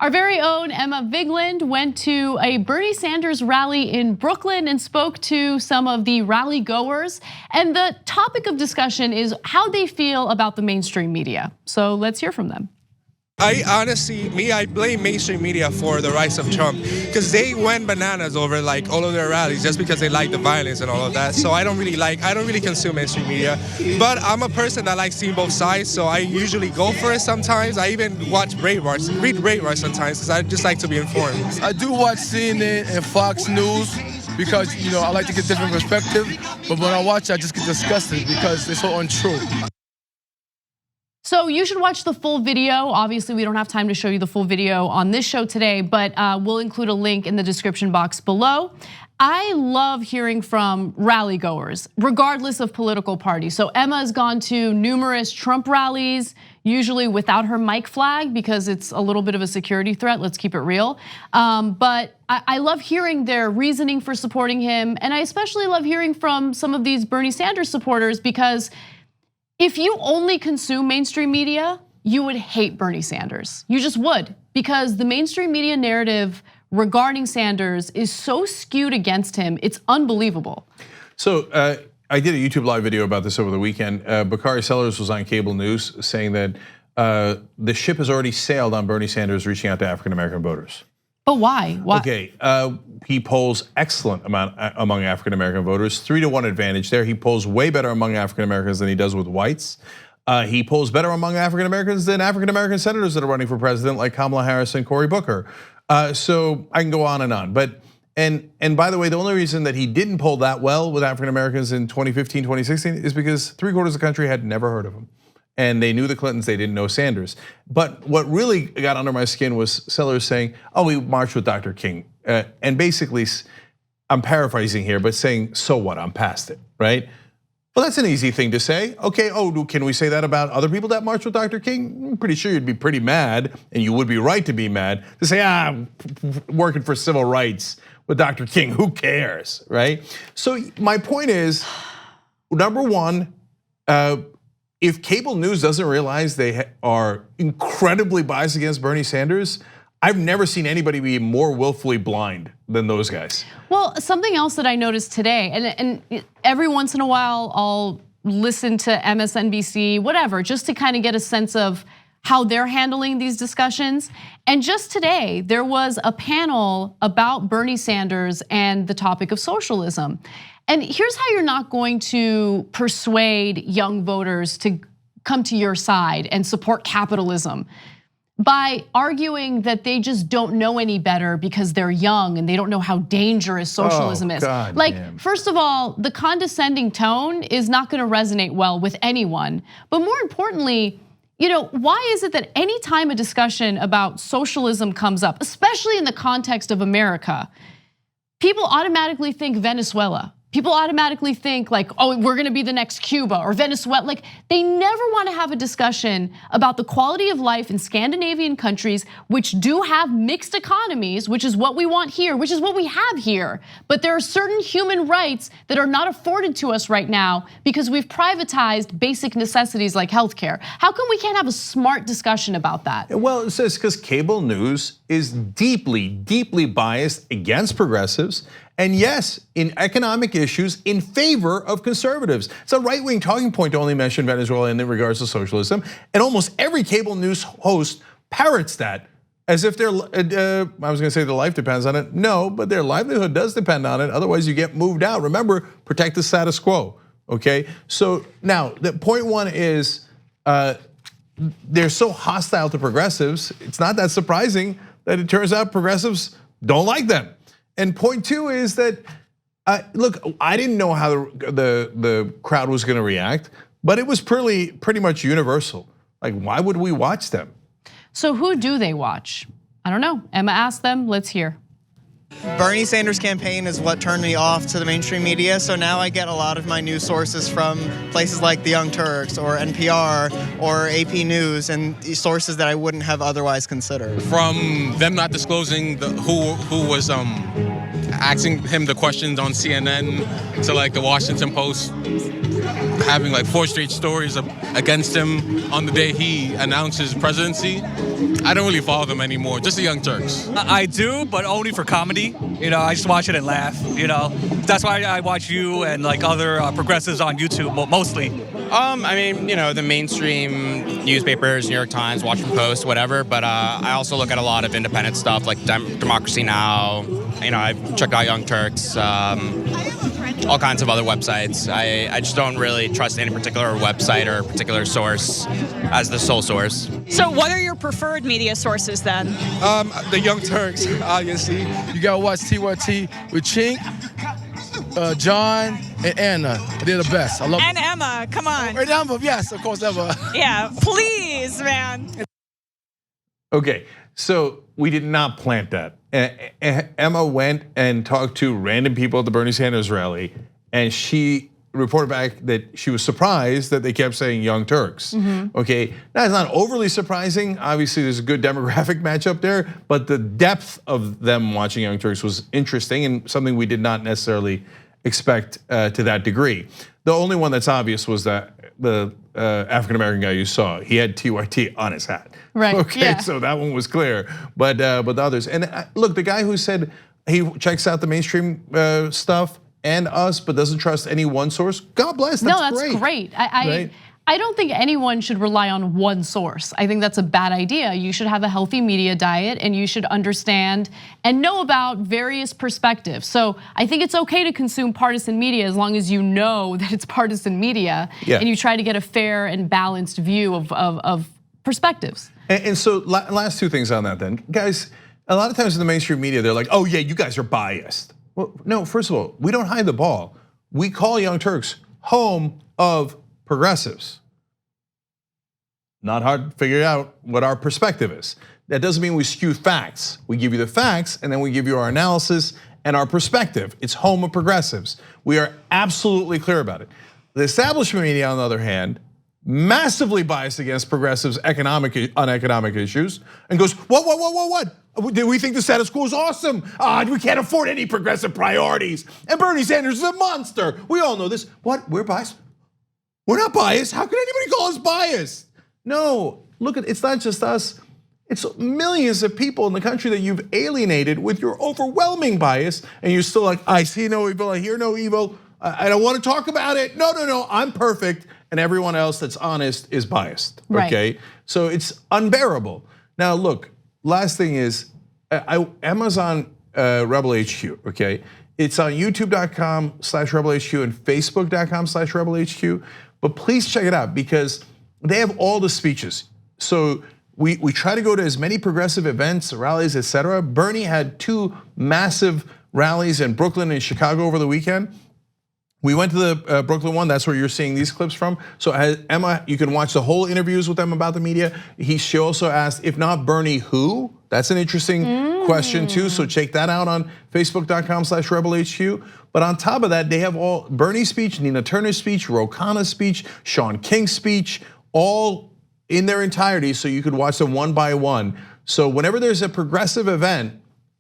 Our very own Emma Vigeland went to a Bernie Sanders rally in Brooklyn and spoke to some of the rally goers. And the topic of discussion is how they feel about the mainstream media. So let's hear from them. I blame mainstream media for the rise of Trump because they went bananas over like all of their rallies just because they like the violence and all of that. So I don't really consume mainstream media, but I'm a person that likes seeing both sides. So I usually go for it sometimes. I even watch read Braveheart sometimes because I just like to be informed. I do watch CNN and Fox News because I like to get different perspective. But when I watch it, I just get disgusted because it's so untrue. So you should watch the full video. Obviously, we don't have time to show you the full video on this show today, but we'll include a link in the description box below. I love hearing from rally goers, regardless of political party. So Emma has gone to numerous Trump rallies, usually without her mic flag because it's a little bit of a security threat, let's keep it real. But I love hearing their reasoning for supporting him. And I especially love hearing from some of these Bernie Sanders supporters because if you only consume mainstream media, you would hate Bernie Sanders. You just would, because the mainstream media narrative regarding Sanders is so skewed against him, it's unbelievable. So I did a YouTube live video about this over the weekend. Bakari Sellers was on cable news saying that the ship has already sailed on Bernie Sanders reaching out to African-American voters. But why? Okay, he polls excellent amount among African-American voters, 3-1 advantage there. He polls way better among African-Americans than he does with whites. He polls better among African-Americans than African-American senators that are running for president like Kamala Harris and Cory Booker. So I can go on and on. But and by the way, the only reason that he didn't poll that well with African-Americans in 2015, 2016 is because 3/4 of the country had never heard of him. And they knew the Clintons, they didn't know Sanders. But what really got under my skin was Sellers saying, oh, we marched with Dr. King. And basically, I'm paraphrasing here, but saying, so what, I'm past it, right? Well, that's an easy thing to say. Okay, can we say that about other people that marched with Dr. King? I'm pretty sure you'd be pretty mad, and you would be right to be mad, to say, I'm working for civil rights with Dr. King, who cares, right? So my point is, number one, if cable news doesn't realize they are incredibly biased against Bernie Sanders, I've never seen anybody be more willfully blind than those guys. Well, something else that I noticed today, and every once in a while I'll listen to MSNBC, whatever, just to kind of get a sense of how they're handling these discussions. And just today, there was a panel about Bernie Sanders and the topic of socialism. And here's how you're not going to persuade young voters to come to your side and support capitalism: by arguing that they just don't know any better because they're young and they don't know how dangerous socialism is. First of all, the condescending tone is not gonna resonate well with anyone. But more importantly, why is it that any time a discussion about socialism comes up, especially in the context of America, people automatically think Venezuela? People automatically think like, oh, we're gonna be the next Cuba or Venezuela. Like, they never wanna have a discussion about the quality of life in Scandinavian countries, which do have mixed economies, which is what we want here, which is what we have here. But there are certain human rights that are not afforded to us right now because we've privatized basic necessities like healthcare. How come we can't have a smart discussion about that? Well, it says because cable news is deeply, deeply biased against progressives. And yes, in economic issues, in favor of conservatives. It's a right-wing talking point to only mention Venezuela in regards to socialism. And almost every cable news host parrots that as if I was gonna say their life depends on it. No, but their livelihood does depend on it. Otherwise you get moved out. Remember, protect the status quo, okay? So now, the point one is, they're so hostile to progressives, it's not that surprising that it turns out progressives don't like them. And point two is that, look, I didn't know how the crowd was gonna react, but it was pretty much universal. Like, why would we watch them? So who do they watch? I don't know. Emma asked them, let's hear. Bernie Sanders' campaign is what turned me off to the mainstream media, so now I get a lot of my news sources from places like the Young Turks or NPR or AP News, and sources that I wouldn't have otherwise considered. From them not disclosing who was asking him the questions on CNN to like the Washington Post having like 4 straight stories against him on the day he announced his presidency. I don't really follow them anymore, just the Young Turks. I do, but only for comedy. I just watch it and laugh. That's why I watch you and like other progressives on YouTube mostly. I mean, the mainstream newspapers, New York Times, Washington Post, whatever. But I also look at a lot of independent stuff like Democracy Now! I've checked out Young Turks, all kinds of other websites. I just don't really trust any particular website or particular source as the sole source. So what are your preferred media sources then? The Young Turks, obviously. You gotta watch TYT with Cenk, John, and Anna. They're the best. I love And them. Emma, come on. And Emma, yes, of course, Emma. Yeah, please, man. Okay, so we did not plant that. Emma went and talked to random people at the Bernie Sanders rally, and she reported back that she was surprised that they kept saying Young Turks. Okay, now it's not overly surprising. Obviously, there's a good demographic matchup there, but the depth of them watching Young Turks was interesting and something we did not necessarily expect to that degree. The only one that's obvious was that the African American guy you saw, he had TYT on his hat. Right. Okay, yeah. so that one was clear, but the others. And look, the guy who said he checks out the mainstream stuff and us, but doesn't trust any one source. God bless. That's great. Right? I don't think anyone should rely on one source. I think that's a bad idea. You should have a healthy media diet and you should understand and know about various perspectives. So I think it's okay to consume partisan media as long as you know that it's partisan media and you try to get a fair and balanced view of perspectives. And so last 2 things on that then. Guys, a lot of times in the mainstream media, they're like, oh yeah, you guys are biased. Well, no, first of all, we don't hide the ball. We call Young Turks home of progressives. Not hard to figure out what our perspective is. That doesn't mean we skew facts. We give you the facts and then we give you our analysis and our perspective. It's home of progressives. We are absolutely clear about it. The establishment media, on the other hand, massively biased against progressives on economic issues and goes, what? Do we think the status quo is awesome? We can't afford any progressive priorities. And Bernie Sanders is a monster. We all know this. What, we're biased? We're not biased. How can anybody call us biased? No, look, it's not just us. It's millions of people in the country that you've alienated with your overwhelming bias, and you're still like, I see no evil, I hear no evil, I don't want to talk about it. No, I'm perfect, and everyone else that's honest is biased, okay? Right. So it's unbearable. Now look, last thing is, Emma's on Rebel HQ, okay? It's on youtube.com/rebelhq and facebook.com/rebelhq, but please check it out because they have all the speeches. So we try to go to as many progressive events, rallies, etc. Bernie had 2 massive rallies in Brooklyn and Chicago over the weekend. We went to the Brooklyn one, that's where you're seeing these clips from. So Emma, you can watch the whole interviews with them about the media. She also asked, if not Bernie, who? That's an interesting question too, so check that out on facebook.com/rebelhq. But on top of that, they have all Bernie's speech, Nina Turner's speech, Ro Khanna's speech, Sean King's speech, all in their entirety, so you could watch them one by one. So whenever there's a progressive event,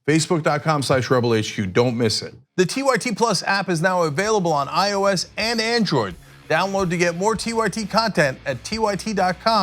facebook.com/rebelhq, don't miss it. The TYT Plus app is now available on iOS and Android. Download to get more TYT content at tyt.com/app.